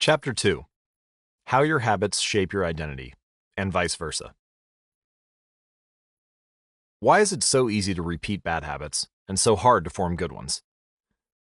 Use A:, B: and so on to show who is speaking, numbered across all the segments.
A: Chapter 2: How Your Habits Shape Your Identity, and Vice Versa. Why is it so easy to repeat bad habits and so hard to form good ones?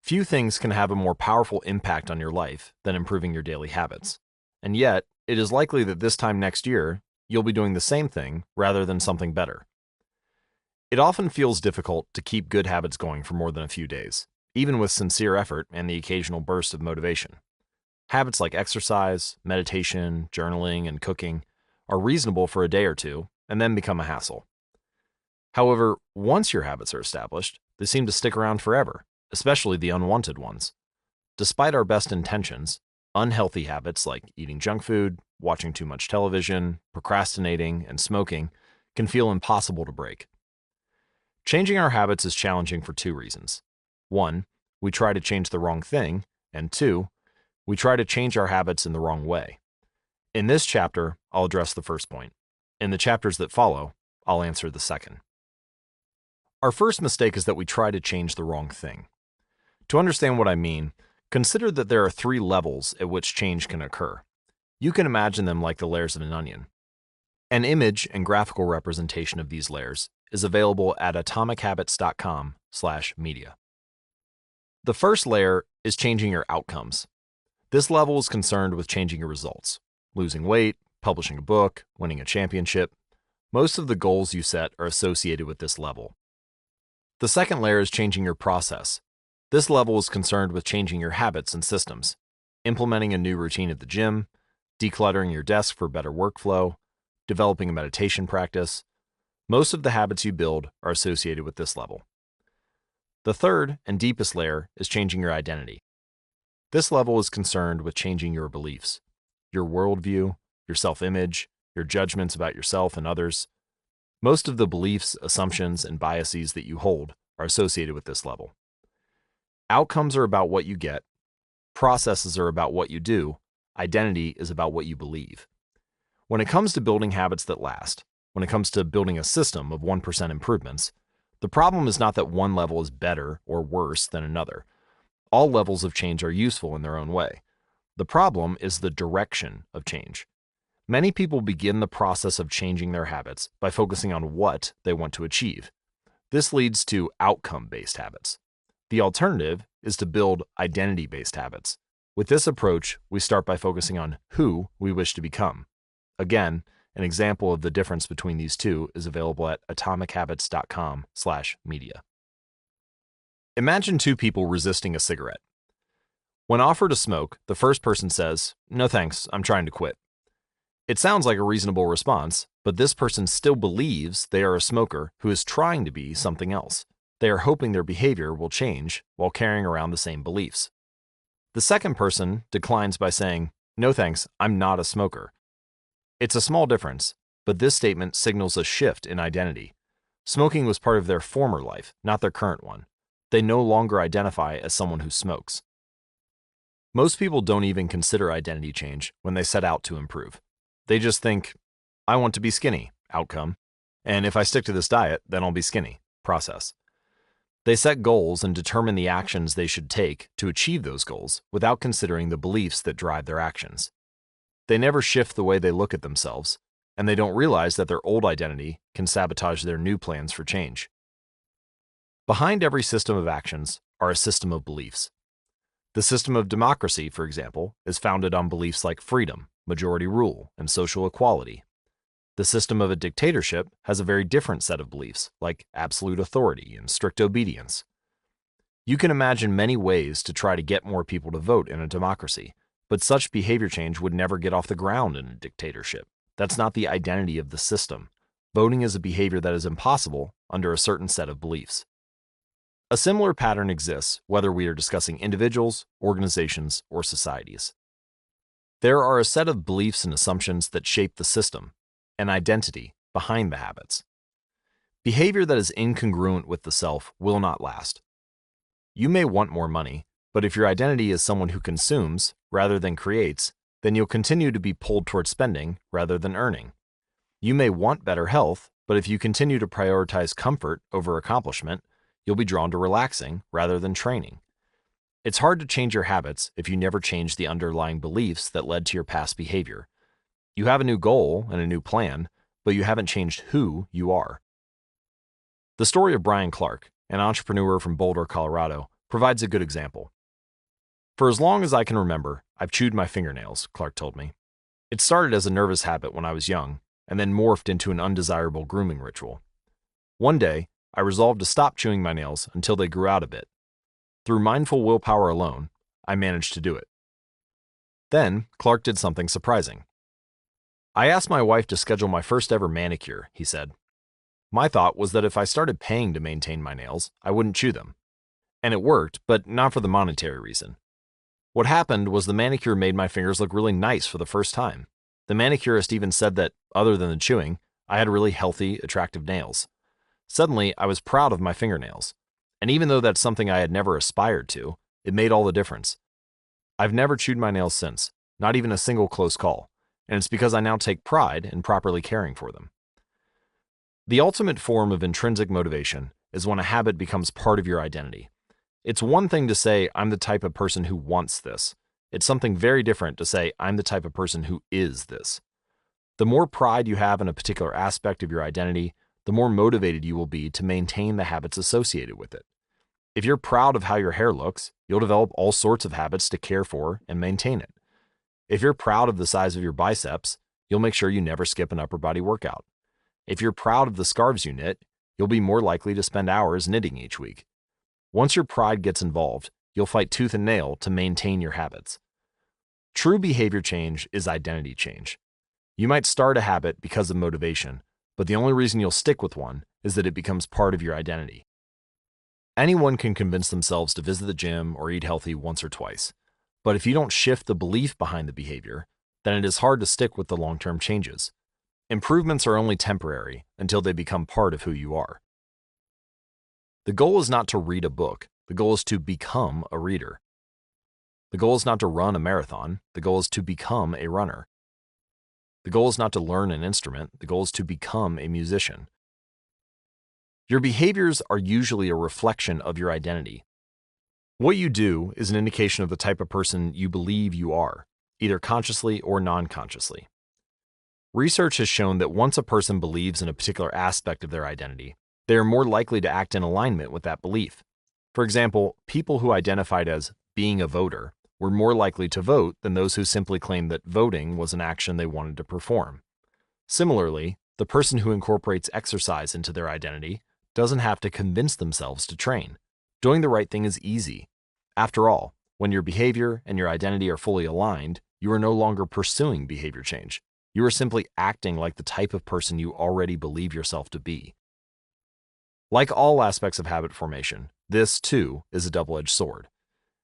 A: Few things can have a more powerful impact on your life than improving your daily habits. And yet, it is likely that this time next year, you'll be doing the same thing rather than something better. It often feels difficult to keep good habits going for more than a few days, even with sincere effort and the occasional burst of motivation. Habits like exercise, meditation, journaling, and cooking are reasonable for a day or two and then become a hassle. However, once your habits are established, they seem to stick around forever, especially the unwanted ones. Despite our best intentions, unhealthy habits like eating junk food, watching too much television, procrastinating, and smoking can feel impossible to break. Changing our habits is challenging for two reasons. One, we try to change the wrong thing, and two, we try to change our habits in the wrong way. In this chapter, I'll address the first point. In the chapters that follow, I'll answer the second. Our first mistake is that we try to change the wrong thing. To understand what I mean, consider that there are three levels at which change can occur. You can imagine them like the layers of an onion. An image and graphical representation of these layers is available at atomichabits.com/media. The first layer is changing your outcomes. This level is concerned with changing your results, losing weight, publishing a book, winning a championship. Most of the goals you set are associated with this level. The second layer is changing your process. This level is concerned with changing your habits and systems, implementing a new routine at the gym, decluttering your desk for better workflow, developing a meditation practice. Most of the habits you build are associated with this level. The third and deepest layer is changing your identity. This level is concerned with changing your beliefs, your worldview, your self-image, your judgments about yourself and others. Most of the beliefs, assumptions, and biases that you hold are associated with this level. Outcomes are about what you get, processes are about what you do, identity is about what you believe. When it comes to building habits that last, when it comes to building a system of 1% improvements, the problem is not that one level is better or worse than another. All levels of change are useful in their own way. The problem is the direction of change. Many people begin the process of changing their habits by focusing on what they want to achieve. This leads to outcome-based habits. The alternative is to build identity-based habits. With this approach, we start by focusing on who we wish to become. Again, an example of the difference between these two is available at atomichabits.com/media. Imagine two people resisting a cigarette. When offered a smoke, the first person says, "No thanks, I'm trying to quit." It sounds like a reasonable response, but this person still believes they are a smoker who is trying to be something else. They are hoping their behavior will change while carrying around the same beliefs. The second person declines by saying, "No thanks, I'm not a smoker." It's a small difference, but this statement signals a shift in identity. Smoking was part of their former life, not their current one. They no longer identify as someone who smokes. Most people don't even consider identity change when they set out to improve. They just think, I want to be skinny, outcome, and if I stick to this diet, then I'll be skinny, process. They set goals and determine the actions they should take to achieve those goals without considering the beliefs that drive their actions. They never shift the way they look at themselves, and they don't realize that their old identity can sabotage their new plans for change. Behind every system of actions are a system of beliefs. The system of democracy, for example, is founded on beliefs like freedom, majority rule, and social equality. The system of a dictatorship has a very different set of beliefs, like absolute authority and strict obedience. You can imagine many ways to try to get more people to vote in a democracy, but such behavior change would never get off the ground in a dictatorship. That's not the identity of the system. Voting is a behavior that is impossible under a certain set of beliefs. A similar pattern exists whether we are discussing individuals, organizations, or societies. There are a set of beliefs and assumptions that shape the system, an identity behind the habits. Behavior that is incongruent with the self will not last. You may want more money, but if your identity is someone who consumes rather than creates, then you'll continue to be pulled toward spending rather than earning. You may want better health, but if you continue to prioritize comfort over accomplishment, you'll be drawn to relaxing rather than training. It's hard to change your habits if you never change the underlying beliefs that led to your past behavior. You have a new goal and a new plan, but you haven't changed who you are. The story of Brian Clark, an entrepreneur from Boulder, Colorado, provides a good example. For as long as I can remember, I've chewed my fingernails, Clark told me. It started as a nervous habit when I was young, and then morphed into an undesirable grooming ritual. One day, I resolved to stop chewing my nails until they grew out a bit. Through mindful willpower alone, I managed to do it. Then, Clark did something surprising. I asked my wife to schedule my first ever manicure, he said. My thought was that if I started paying to maintain my nails, I wouldn't chew them. And it worked, but not for the monetary reason. What happened was the manicure made my fingers look really nice for the first time. The manicurist even said that, other than the chewing, I had really healthy, attractive nails. Suddenly, I was proud of my fingernails. And even though that's something I had never aspired to, it made all the difference. I've never chewed my nails since, not even a single close call, and it's because I now take pride in properly caring for them. The ultimate form of intrinsic motivation is when a habit becomes part of your identity. It's one thing to say, I'm the type of person who wants this. It's something very different to say, I'm the type of person who is this. The more pride you have in a particular aspect of your identity, the more motivated you will be to maintain the habits associated with it. If you're proud of how your hair looks, you'll develop all sorts of habits to care for and maintain it. If you're proud of the size of your biceps, you'll make sure you never skip an upper body workout. If you're proud of the scarves you knit, you'll be more likely to spend hours knitting each week. Once your pride gets involved, you'll fight tooth and nail to maintain your habits. True behavior change is identity change. You might start a habit because of motivation, but the only reason you'll stick with one is that it becomes part of your identity. Anyone can convince themselves to visit the gym or eat healthy once or twice, but if you don't shift the belief behind the behavior, then it is hard to stick with the long-term changes. Improvements are only temporary until they become part of who you are. The goal is not to read a book. The goal is to become a reader. The goal is not to run a marathon. The goal is to become a runner. The goal is not to learn an instrument. The goal is to become a musician. Your behaviors are usually a reflection of your identity. What you do is an indication of the type of person you believe you are, either consciously or non-consciously. Research has shown that once a person believes in a particular aspect of their identity, they are more likely to act in alignment with that belief. For example, people who identified as being a voter were more likely to vote than those who simply claimed that voting was an action they wanted to perform. Similarly, the person who incorporates exercise into their identity doesn't have to convince themselves to train. Doing the right thing is easy. After all, when your behavior and your identity are fully aligned, you are no longer pursuing behavior change. You are simply acting like the type of person you already believe yourself to be. Like all aspects of habit formation, this, too, is a double-edged sword.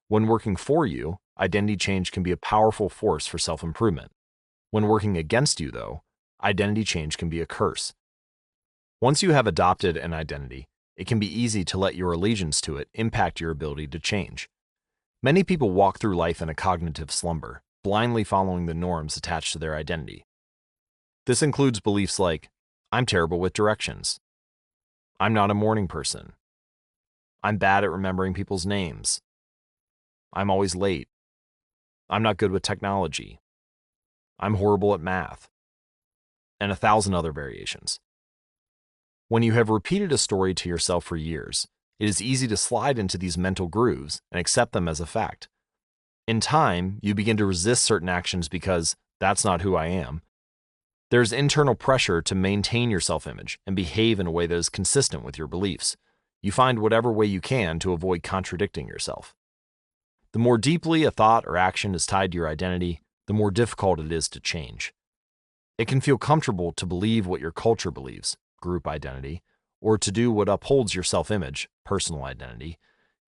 A: When working for you, identity change can be a powerful force for self-improvement. When working against you, though, identity change can be a curse. Once you have adopted an identity, it can be easy to let your allegiance to it impact your ability to change. Many people walk through life in a cognitive slumber, blindly following the norms attached to their identity. This includes beliefs like, I'm terrible with directions. I'm not a morning person. I'm bad at remembering people's names. I'm always late. I'm not good with technology. I'm horrible at math. And 1,000 other variations. When you have repeated a story to yourself for years, it is easy to slide into these mental grooves and accept them as a fact. In time, you begin to resist certain actions because that's not who I am. There's internal pressure to maintain your self-image and behave in a way that is consistent with your beliefs. You find whatever way you can to avoid contradicting yourself. The more deeply a thought or action is tied to your identity, the more difficult it is to change. It can feel comfortable to believe what your culture believes, group identity, or to do what upholds your self-image, personal identity,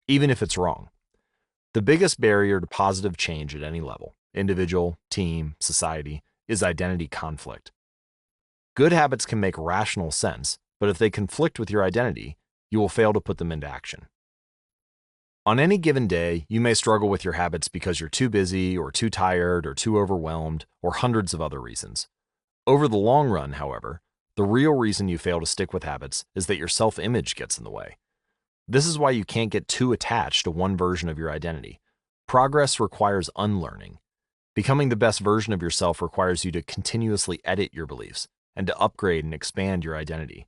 A: even if it's wrong. The biggest barrier to positive change at any level, individual, team, society, is identity conflict. Good habits can make rational sense, but if they conflict with your identity, you will fail to put them into action. On any given day, you may struggle with your habits because you're too busy or too tired or too overwhelmed or hundreds of other reasons. Over the long run, however, the real reason you fail to stick with habits is that your self-image gets in the way. This is why you can't get too attached to one version of your identity. Progress requires unlearning. Becoming the best version of yourself requires you to continuously edit your beliefs and to upgrade and expand your identity.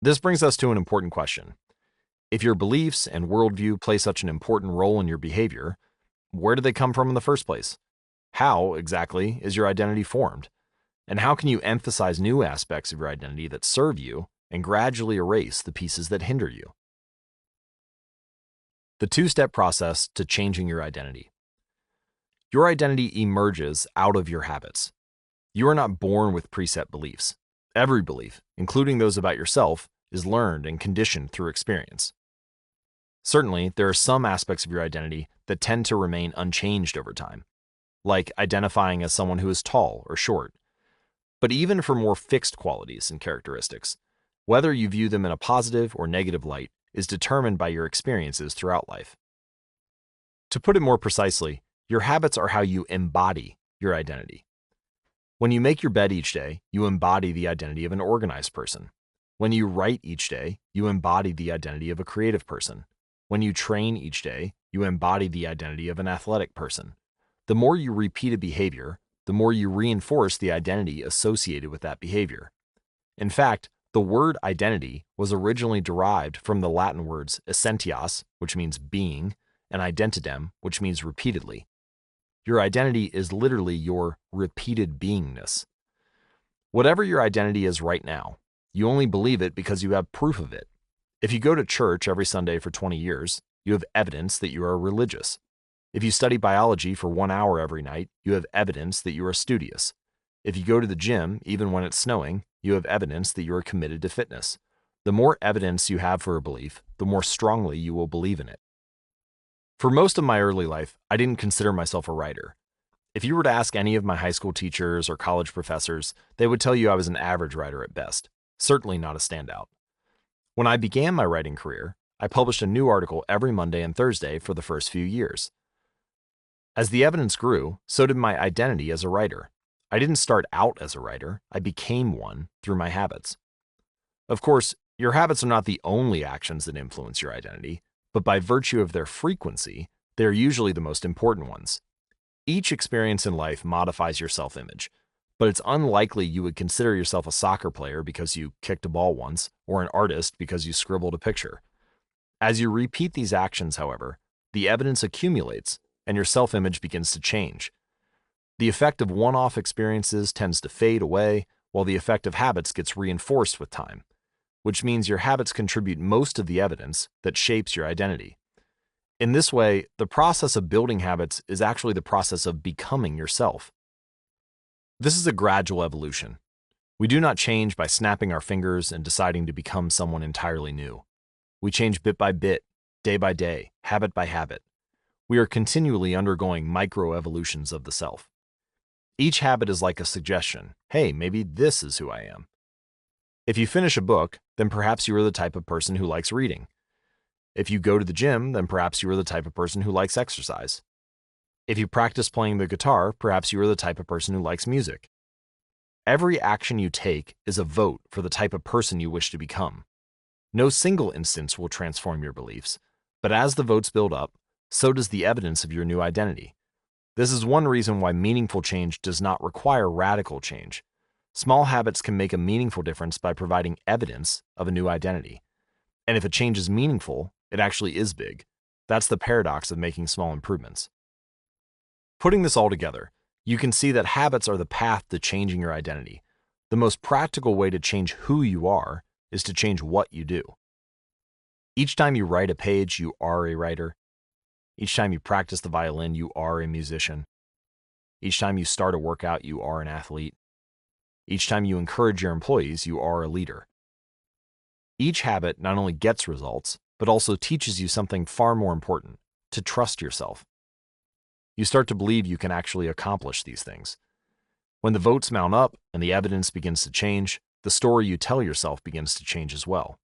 A: This brings us to an important question. If your beliefs and worldview play such an important role in your behavior, where do they come from in the first place? How, exactly, is your identity formed? And how can you emphasize new aspects of your identity that serve you and gradually erase the pieces that hinder you? The two-step process to changing your identity. Your identity emerges out of your habits. You are not born with preset beliefs. Every belief, including those about yourself, is learned and conditioned through experience. Certainly, there are some aspects of your identity that tend to remain unchanged over time, like identifying as someone who is tall or short. But even for more fixed qualities and characteristics, whether you view them in a positive or negative light is determined by your experiences throughout life. To put it more precisely, your habits are how you embody your identity. When you make your bed each day, you embody the identity of an organized person. When you write each day, you embody the identity of a creative person. When you train each day, you embody the identity of an athletic person. The more you repeat a behavior, the more you reinforce the identity associated with that behavior. In fact, the word identity was originally derived from the Latin words essentias, which means being, and identidem, which means repeatedly. Your identity is literally your repeated beingness. Whatever your identity is right now, you only believe it because you have proof of it. If you go to church every Sunday for 20 years, you have evidence that you are religious. If you study biology for 1 hour every night, you have evidence that you are studious. If you go to the gym, even when it's snowing, you have evidence that you are committed to fitness. The more evidence you have for a belief, the more strongly you will believe in it. For most of my early life, I didn't consider myself a writer. If you were to ask any of my high school teachers or college professors, they would tell you I was an average writer at best, certainly not a standout. When I began my writing career, I published a new article every Monday and Thursday for the first few years. As the evidence grew, so did my identity as a writer. I didn't start out as a writer, I became one through my habits. Of course, your habits are not the only actions that influence your identity, but by virtue of their frequency, they are usually the most important ones. Each experience in life modifies your self-image, but it's unlikely you would consider yourself a soccer player because you kicked a ball once, or an artist because you scribbled a picture. As you repeat these actions, however, the evidence accumulates and your self-image begins to change. The effect of one-off experiences tends to fade away, while the effect of habits gets reinforced with time, which means your habits contribute most of the evidence that shapes your identity. In this way, the process of building habits is actually the process of becoming yourself. This is a gradual evolution. We do not change by snapping our fingers and deciding to become someone entirely new. We change bit by bit, day by day, habit by habit. We are continually undergoing micro-evolutions of the self. Each habit is like a suggestion. Hey, maybe this is who I am. If you finish a book, then perhaps you are the type of person who likes reading. If you go to the gym, then perhaps you are the type of person who likes exercise. If you practice playing the guitar, perhaps you are the type of person who likes music. Every action you take is a vote for the type of person you wish to become. No single instance will transform your beliefs, but as the votes build up, so does the evidence of your new identity. This is one reason why meaningful change does not require radical change. Small habits can make a meaningful difference by providing evidence of a new identity. And if a change is meaningful, it actually is big. That's the paradox of making small improvements. Putting this all together, you can see that habits are the path to changing your identity. The most practical way to change who you are is to change what you do. Each time you write a page, you are a writer. Each time you practice the violin, you are a musician. Each time you start a workout, you are an athlete. Each time you encourage your employees, you are a leader. Each habit not only gets results, but also teaches you something far more important, to trust yourself. You start to believe you can actually accomplish these things. When the votes mount up and the evidence begins to change, the story you tell yourself begins to change as well.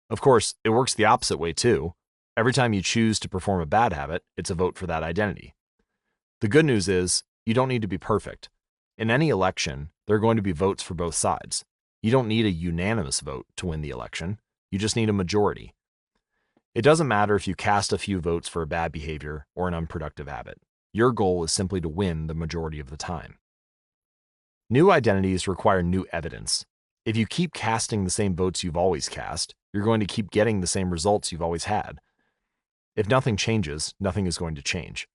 A: Of course, it works the opposite way too. Every time you choose to perform a bad habit, it's a vote for that identity. The good news is, you don't need to be perfect. In any election, there are going to be votes for both sides. You don't need a unanimous vote to win the election. You just need a majority. It doesn't matter if you cast a few votes for a bad behavior or an unproductive habit. Your goal is simply to win the majority of the time. New identities require new evidence. If you keep casting the same votes you've always cast, you're going to keep getting the same results you've always had. If nothing changes, nothing is going to change.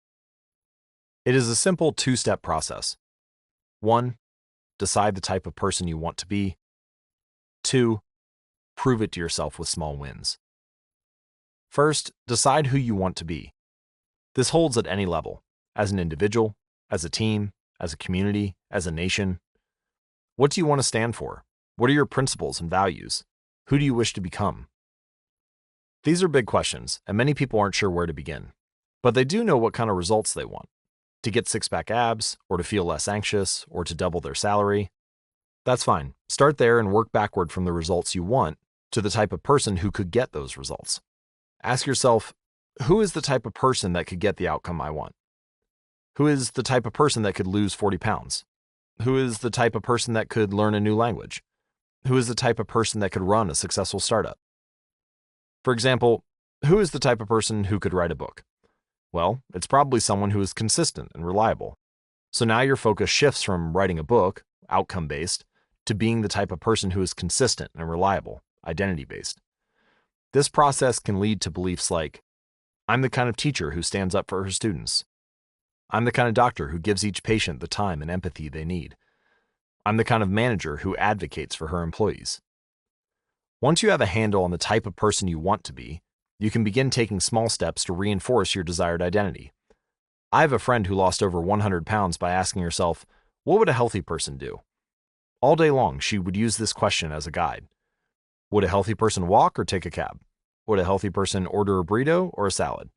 A: It is a simple two-step process. 1. Decide the type of person you want to be. 2. Prove it to yourself with small wins. First, decide who you want to be. This holds at any level, as an individual, as a team, as a community, as a nation. What do you want to stand for? What are your principles and values? Who do you wish to become? These are big questions, and many people aren't sure where to begin. But they do know what kind of results they want. To get six-pack abs, or to feel less anxious, or to double their salary. That's fine. Start there and work backward from the results you want to the type of person who could get those results. Ask yourself, who is the type of person that could get the outcome I want? Who is the type of person that could lose 40 pounds? Who is the type of person that could learn a new language? Who is the type of person that could run a successful startup? For example, who is the type of person who could write a book? Well, it's probably someone who is consistent and reliable. So now your focus shifts from writing a book, outcome-based, to being the type of person who is consistent and reliable, identity-based. This process can lead to beliefs like, I'm the kind of teacher who stands up for her students. I'm the kind of doctor who gives each patient the time and empathy they need. I'm the kind of manager who advocates for her employees. Once you have a handle on the type of person you want to be, you can begin taking small steps to reinforce your desired identity. I have a friend who lost over 100 pounds by asking herself, what would a healthy person do? All day long, she would use this question as a guide. Would a healthy person walk or take a cab? Would a healthy person order a burrito or a salad?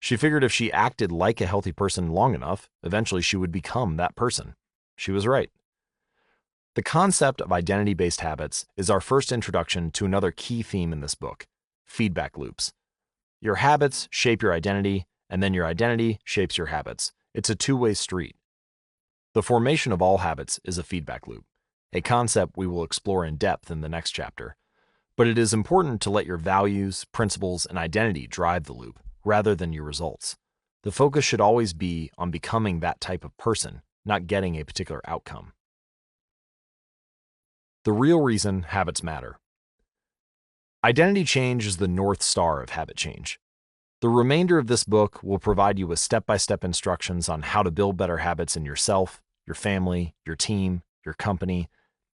A: She figured if she acted like a healthy person long enough, eventually she would become that person. She was right. The concept of identity-based habits is our first introduction to another key theme in this book, feedback loops. Your habits shape your identity, and then your identity shapes your habits. It's a two-way street. The formation of all habits is a feedback loop, a concept we will explore in depth in the next chapter. But it is important to let your values, principles, and identity drive the loop, rather than your results. The focus should always be on becoming that type of person, not getting a particular outcome. The real reason habits matter. Identity change is the North Star of habit change. The remainder of this book will provide you with step-by-step instructions on how to build better habits in yourself, your family, your team, your company,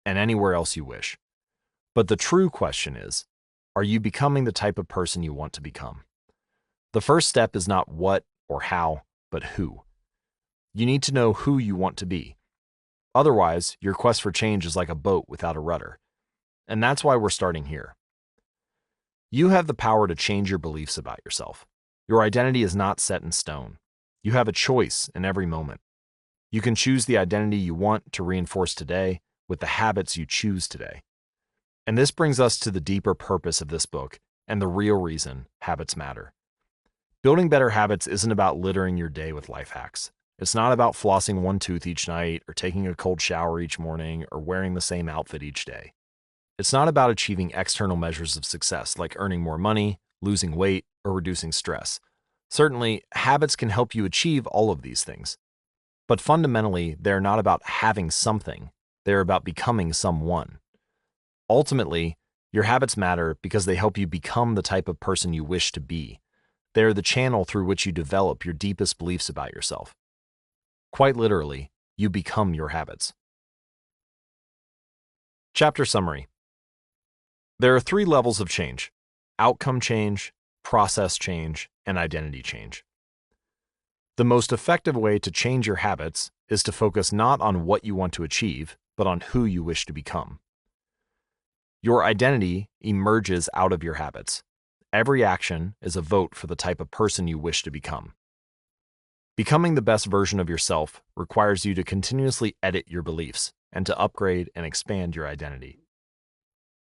A: and anywhere else you wish. But the true question is, are you becoming the type of person you want to become? The first step is not what or how, but who. You need to know who you want to be. Otherwise, your quest for change is like a boat without a rudder. And that's why we're starting here. You have the power to change your beliefs about yourself. Your identity is not set in stone. You have a choice in every moment. You can choose the identity you want to reinforce today with the habits you choose today. And this brings us to the deeper purpose of this book and the real reason habits matter. Building better habits isn't about littering your day with life hacks. It's not about flossing one tooth each night or taking a cold shower each morning or wearing the same outfit each day. It's not about achieving external measures of success like earning more money, losing weight, or reducing stress. Certainly, habits can help you achieve all of these things. But fundamentally, they're not about having something. They're about becoming someone. Ultimately, your habits matter because they help you become the type of person you wish to be. They are the channel through which you develop your deepest beliefs about yourself. Quite literally, you become your habits. Chapter summary. There are 3 levels of change: outcome change, process change, and identity change. The most effective way to change your habits is to focus not on what you want to achieve, but on who you wish to become. Your identity emerges out of your habits. Every action is a vote for the type of person you wish to become. Becoming the best version of yourself requires you to continuously edit your beliefs and to upgrade and expand your identity.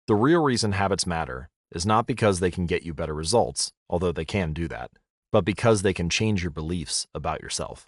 A: The real reason habits matter is not because they can get you better results, although they can do that, but because they can change your beliefs about yourself.